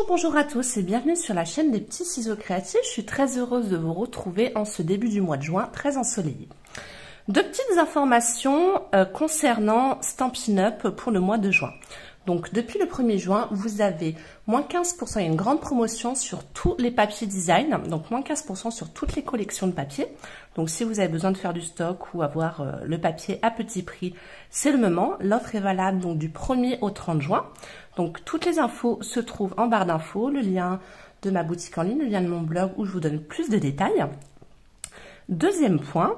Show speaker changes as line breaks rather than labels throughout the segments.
Bonjour à tous et bienvenue sur la chaîne des petits ciseaux créatifs. Je suis très heureuse de vous retrouver en ce début du mois de juin, très ensoleillé. Deux petites informations concernant Stampin' Up pour le mois de juin. Donc depuis le 1er juin, vous avez moins 15%, il y a une grande promotion sur tous les papiers design, donc moins 15% sur toutes les collections de papier. Donc si vous avez besoin de faire du stock ou avoir le papier à petit prix, c'est le moment. L'offre est valable donc du 1er au 30 juin. Donc toutes les infos se trouvent en barre d'infos, le lien de ma boutique en ligne, le lien de mon blog où je vous donne plus de détails. Deuxième point,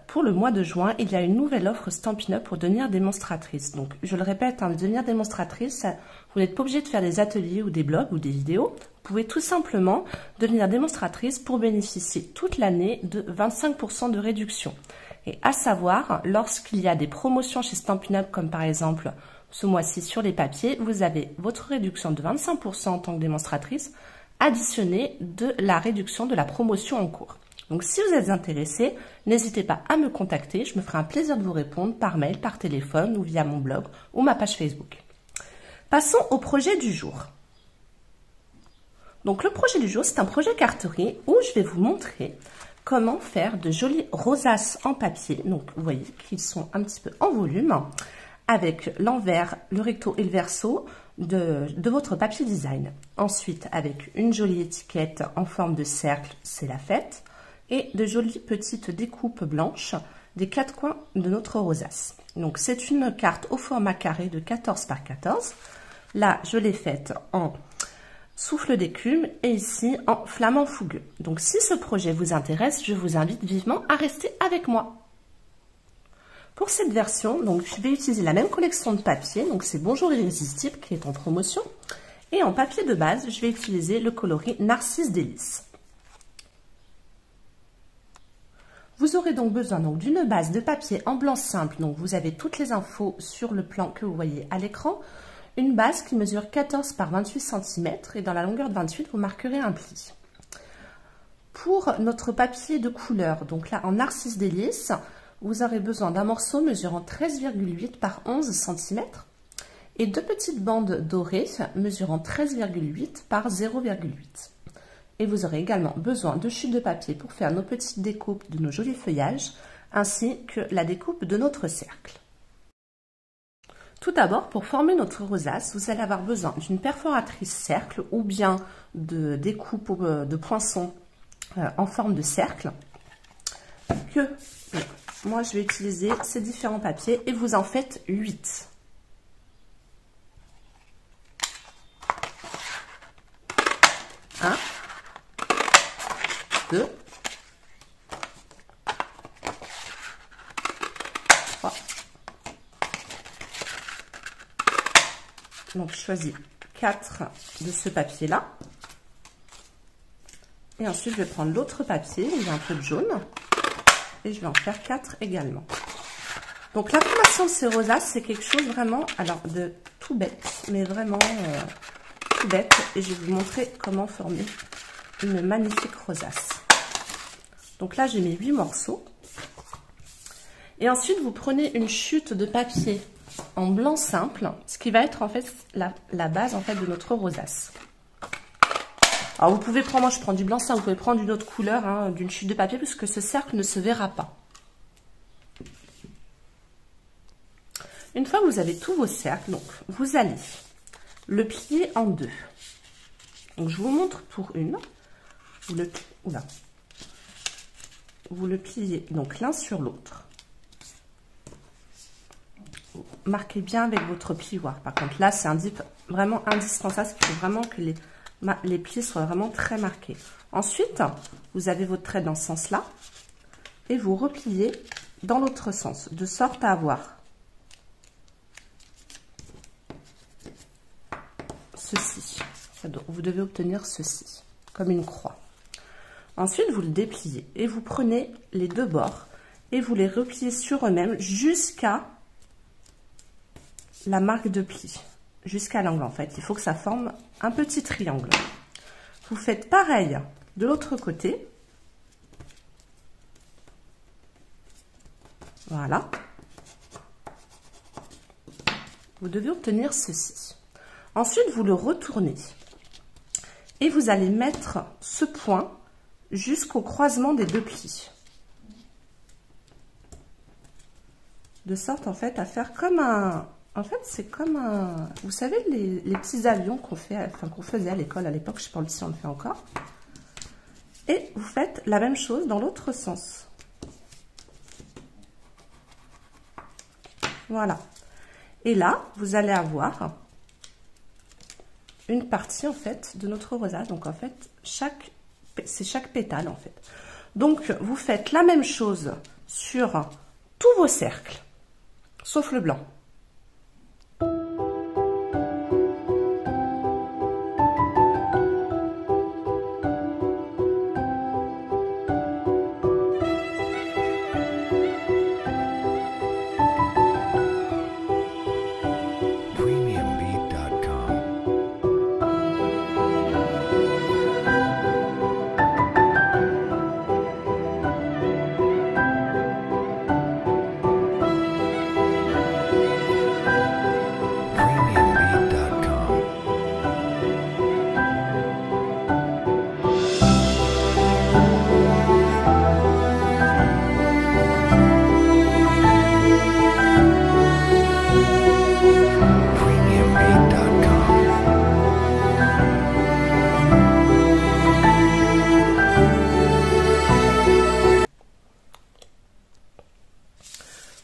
pour le mois de juin, il y a une nouvelle offre Stampin' Up pour devenir démonstratrice. Donc, je le répète, devenir démonstratrice, vous n'êtes pas obligé de faire des ateliers ou des blogs ou des vidéos. Vous pouvez tout simplement devenir démonstratrice pour bénéficier toute l'année de 25% de réduction. Et à savoir, lorsqu'il y a des promotions chez Stampin' Up, comme par exemple ce mois-ci sur les papiers, vous avez votre réduction de 25% en tant que démonstratrice, additionnée de la réduction de la promotion en cours. Donc, si vous êtes intéressé, n'hésitez pas à me contacter. Je me ferai un plaisir de vous répondre par mail, par téléphone ou via mon blog ou ma page Facebook. Passons au projet du jour. Donc, le projet du jour, c'est un projet carterie où je vais vous montrer comment faire de jolies rosaces en papier. Donc, vous voyez qu'ils sont un petit peu en volume avec l'envers, le recto et le verso de votre papier design. Ensuite, avec une jolie étiquette en forme de cercle, c'est la fête. Et de jolies petites découpes blanches des quatre coins de notre rosace. Donc, c'est une carte au format carré de 14 par 14. Là, je l'ai faite en souffle d'écume et ici en flamant fougueux. Donc, si ce projet vous intéresse, je vous invite vivement à rester avec moi. Pour cette version, donc, je vais utiliser la même collection de papier. Donc, c'est Bonjour Irrésistible qui est en promotion. Et en papier de base, je vais utiliser le coloris Narcisse Délice. Vous aurez donc besoin d'une base de papier en blanc simple, donc vous avez toutes les infos sur le plan que vous voyez à l'écran. Une base qui mesure 14 par 28 cm et dans la longueur de 28, vous marquerez un pli. Pour notre papier de couleur, donc là en Narcisse Délice, vous aurez besoin d'un morceau mesurant 13,8 par 11 cm et deux petites bandes dorées mesurant 13,8 par 0,8. Et vous aurez également besoin de chutes de papier pour faire nos petites découpes de nos jolis feuillages, ainsi que la découpe de notre cercle. Tout d'abord, pour former notre rosace, vous allez avoir besoin d'une perforatrice cercle ou bien de découpe de poinçon en forme de cercle. Moi, je vais utiliser ces différents papiers et vous en faites 8. Un. 2, 3. Donc, je choisis 4 de ce papier-là. Et ensuite, je vais prendre l'autre papier, où il y a un peu de jaune. Et je vais en faire 4 également. Donc, la formation de ces rosaces, c'est quelque chose vraiment, alors, de tout bête, mais vraiment tout bête. Et je vais vous montrer comment former une magnifique rosace. Donc là, j'ai mis 8 morceaux. Et ensuite, vous prenez une chute de papier en blanc simple, ce qui va être en fait la base en fait de notre rosace. Alors, vous pouvez prendre, moi je prends du blanc simple, vous pouvez prendre d'une autre couleur, d'une chute de papier, puisque ce cercle ne se verra pas. Une fois que vous avez tous vos cercles, donc vous allez le plier en deux. Donc, je vous montre pour une. Vous le pliez donc l'un sur l'autre. Marquez bien avec votre plioir. Par contre, là, c'est vraiment indispensable. Il faut vraiment que les plis soient vraiment très marqués. Ensuite, vous avez votre trait dans ce sens-là. Et vous repliez dans l'autre sens, de sorte à avoir ceci. Vous devez obtenir ceci, comme une croix. Ensuite, vous le dépliez et vous prenez les deux bords et vous les repliez sur eux-mêmes jusqu'à la marque de pli, jusqu'à l'angle en fait. Il faut que ça forme un petit triangle. Vous faites pareil de l'autre côté. Voilà. Vous devez obtenir ceci. Ensuite, vous le retournez et vous allez mettre ce point jusqu'au croisement des deux plis. De sorte en fait à faire comme un... En fait, c'est comme un... Vous savez, les petits avions qu'on fait, enfin, qu'on faisait à l'école à l'époque, je ne sais pas si on le fait encore. Et vous faites la même chose dans l'autre sens. Voilà. Et là, vous allez avoir une partie en fait de notre rosace. Donc en fait, c'est chaque pétale en fait. Donc vous faites la même chose sur tous vos cercles, sauf le blanc.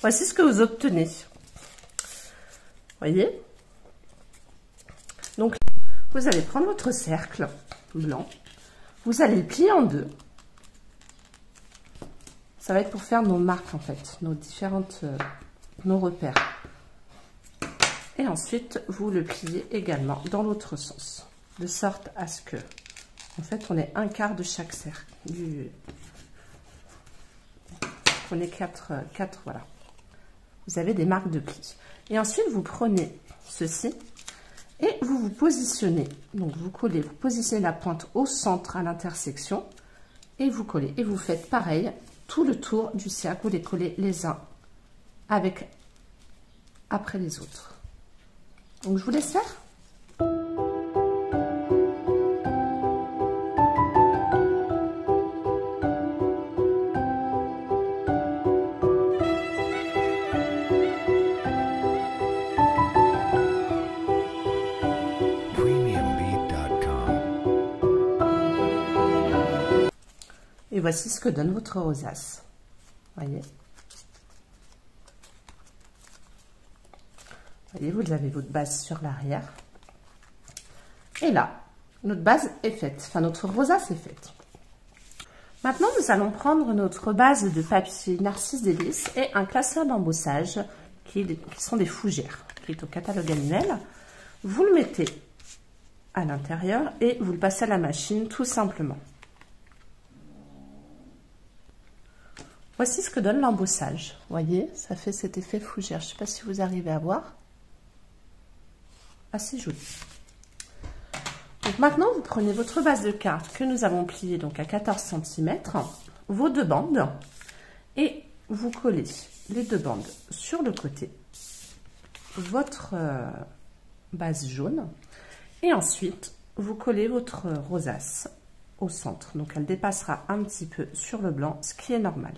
Voici ce que vous obtenez. Voyez? Donc, vous allez prendre votre cercle blanc. Vous allez le plier en deux. Ça va être pour faire nos marques, en fait, nos différentes, nos repères. Et ensuite, vous le pliez également dans l'autre sens. De sorte à ce que, en fait, on ait un quart de chaque cercle. On ait quatre, voilà. Vous avez des marques de pli. Et ensuite, vous prenez ceci et vous vous positionnez. Donc, vous collez, vous positionnez la pointe au centre à l'intersection et vous collez. Et vous faites pareil, tout le tour du cercle. Vous les collez les uns après les autres. Donc, je vous laisse faire. Et voici ce que donne votre rosace. Voyez. Voyez, vous avez votre base sur l'arrière. Et là, notre base est faite. Enfin, notre rosace est faite. Maintenant, nous allons prendre notre base de papier Narcisse Délices et un classeur d'embossage qui sont des fougères, qui est au catalogue annuel. Vous le mettez à l'intérieur et vous le passez à la machine tout simplement. Voici ce que donne l'embossage. Vous voyez, ça fait cet effet fougère. Je ne sais pas si vous arrivez à voir. Assez joli. Donc maintenant, vous prenez votre base de carte que nous avons pliée donc à 14 cm, vos deux bandes, et vous collez les deux bandes sur le côté, votre base jaune, et ensuite, vous collez votre rosace au centre. Donc, elle dépassera un petit peu sur le blanc, ce qui est normal.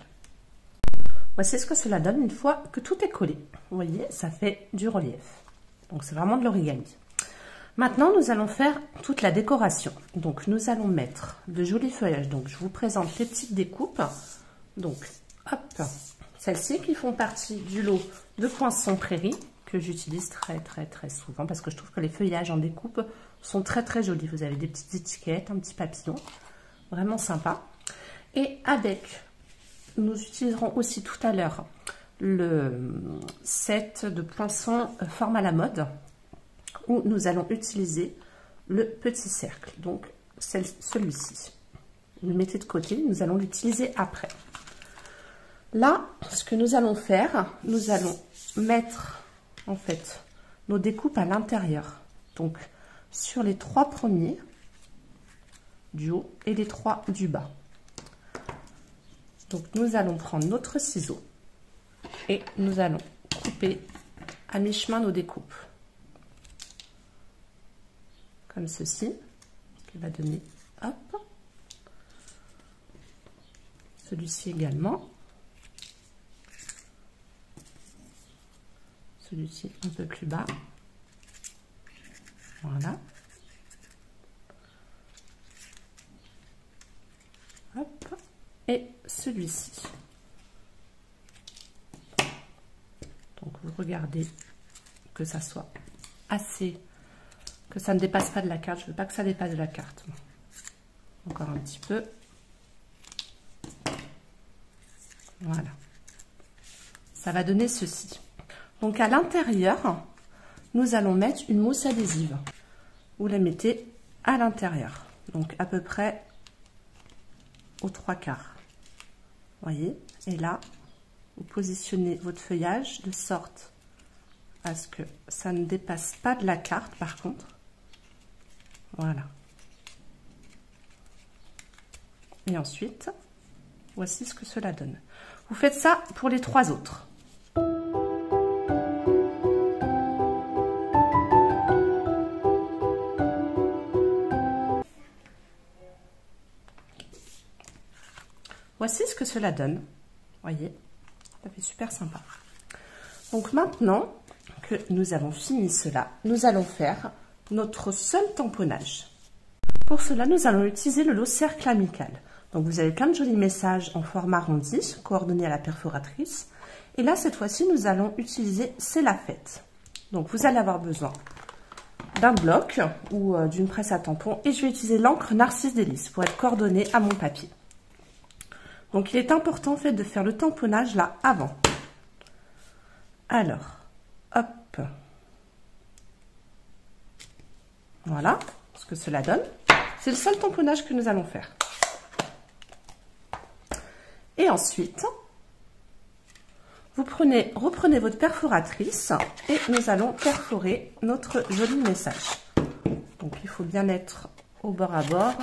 Voici ce que cela donne une fois que tout est collé. Vous voyez, ça fait du relief. Donc, c'est vraiment de l'origami. Maintenant, nous allons faire toute la décoration. Donc, nous allons mettre de jolis feuillages. Donc, je vous présente les petites découpes. Donc, hop, celles-ci qui font partie du lot de Poinçon Prairie, que j'utilise très souvent parce que je trouve que les feuillages en découpe sont très jolis. Vous avez des petites étiquettes, un petit papillon, vraiment sympa. Et avec... Nous utiliserons aussi tout à l'heure le set de poinçons forme à la mode où nous allons utiliser le petit cercle. Donc, celui-ci. Vous le mettez de côté, nous allons l'utiliser après. Là, ce que nous allons faire, nous allons mettre en fait nos découpes à l'intérieur. Donc, sur les 3 premiers du haut et les 3 du bas. Donc, nous allons prendre notre ciseau et nous allons couper à mi-chemin nos découpes. comme ceci, qui va donner, hop, celui-ci également, celui-ci un peu plus bas, voilà, hop, et celui-ci. Donc vous regardez que ça soit assez, que ça ne dépasse pas de la carte. Je veux pas que ça dépasse de la carte. Encore un petit peu. Voilà. Ça va donner ceci. Donc à l'intérieur, nous allons mettre une mousse adhésive. Vous la mettez à l'intérieur. Donc à peu près aux 3/4. Voyez. Et là, vous positionnez votre feuillage de sorte à ce que ça ne dépasse pas de la carte par contre. Voilà. Et ensuite, voici ce que cela donne. Vous faites ça pour les 3 autres. Voici ce que cela donne. Voyez, ça fait super sympa. Donc maintenant que nous avons fini cela, nous allons faire notre seul tamponnage. Pour cela, nous allons utiliser le lot cercle amical. Donc vous avez plein de jolis messages en format arrondi, coordonnés à la perforatrice. Et là, cette fois-ci, nous allons utiliser C'est la fête. Donc vous allez avoir besoin d'un bloc ou d'une presse à tampons. Et je vais utiliser l'encre Narcisse Délices pour être coordonnée à mon papier. Donc il est important en fait de faire le tamponnage là avant. Alors, hop. Voilà ce que cela donne. C'est le seul tamponnage que nous allons faire. Et ensuite, vous reprenez votre perforatrice et nous allons perforer notre joli message. Donc il faut bien être au bord à bord.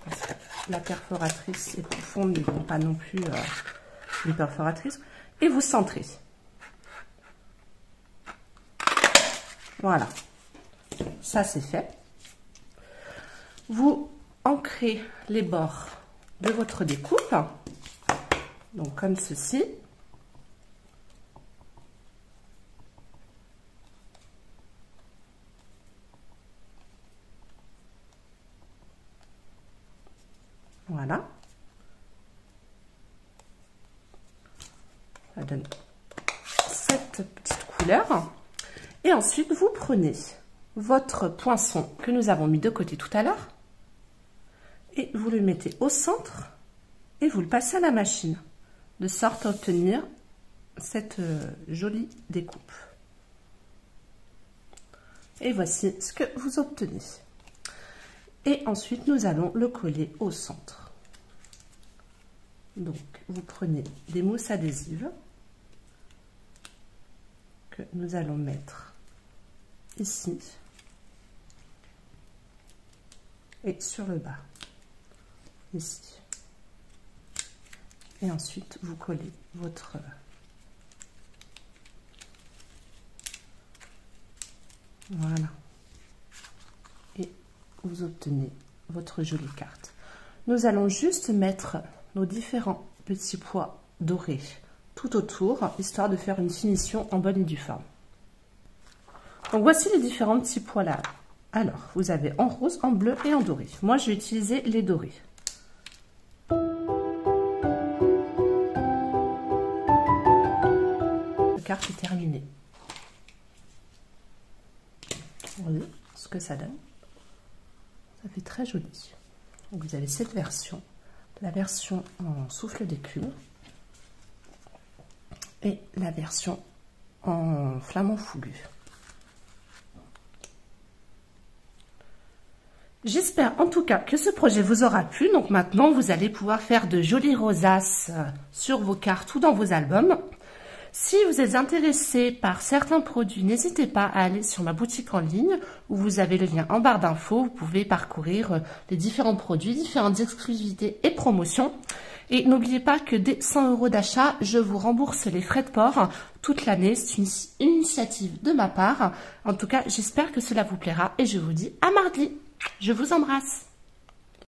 Parce que la perforatrice est profonde, mais bon, pas non plus une perforatrice. Et vous centrez. Voilà. Ça, c'est fait. Vous ancrez les bords de votre découpe. Donc, comme ceci. Voilà. Ça donne cette petite couleur. Et ensuite, vous prenez votre poinçon que nous avons mis de côté tout à l'heure et vous le mettez au centre et vous le passez à la machine de sorte à obtenir cette jolie découpe. Et voici ce que vous obtenez. Et ensuite, nous allons le coller au centre. Donc, vous prenez des mousses adhésives que nous allons mettre ici et sur le bas, ici. Et ensuite, vous collez votre... Voilà. Et vous obtenez votre jolie carte. Nous allons juste mettre nos différents petits pois dorés tout autour, histoire de faire une finition en bonne et due forme. Donc voici les différents petits pois là. Alors, vous avez en rose, en bleu et en doré. Moi, je vais utiliser les dorés. La carte est terminée. Vous voyez ce que ça donne. Ça fait très joli. Donc vous avez cette version, la version en souffle d'écume et la version en flamand fougu. J'espère en tout cas que ce projet vous aura plu. Donc maintenant, vous allez pouvoir faire de jolies rosaces sur vos cartes ou dans vos albums. Si vous êtes intéressé par certains produits, n'hésitez pas à aller sur ma boutique en ligne où vous avez le lien en barre d'infos. Vous pouvez parcourir les différents produits, différentes exclusivités et promotions. Et n'oubliez pas que dès 100 € d'achat, je vous rembourse les frais de port toute l'année. C'est une initiative de ma part. En tout cas, j'espère que cela vous plaira et je vous dis à mardi. Je vous embrasse.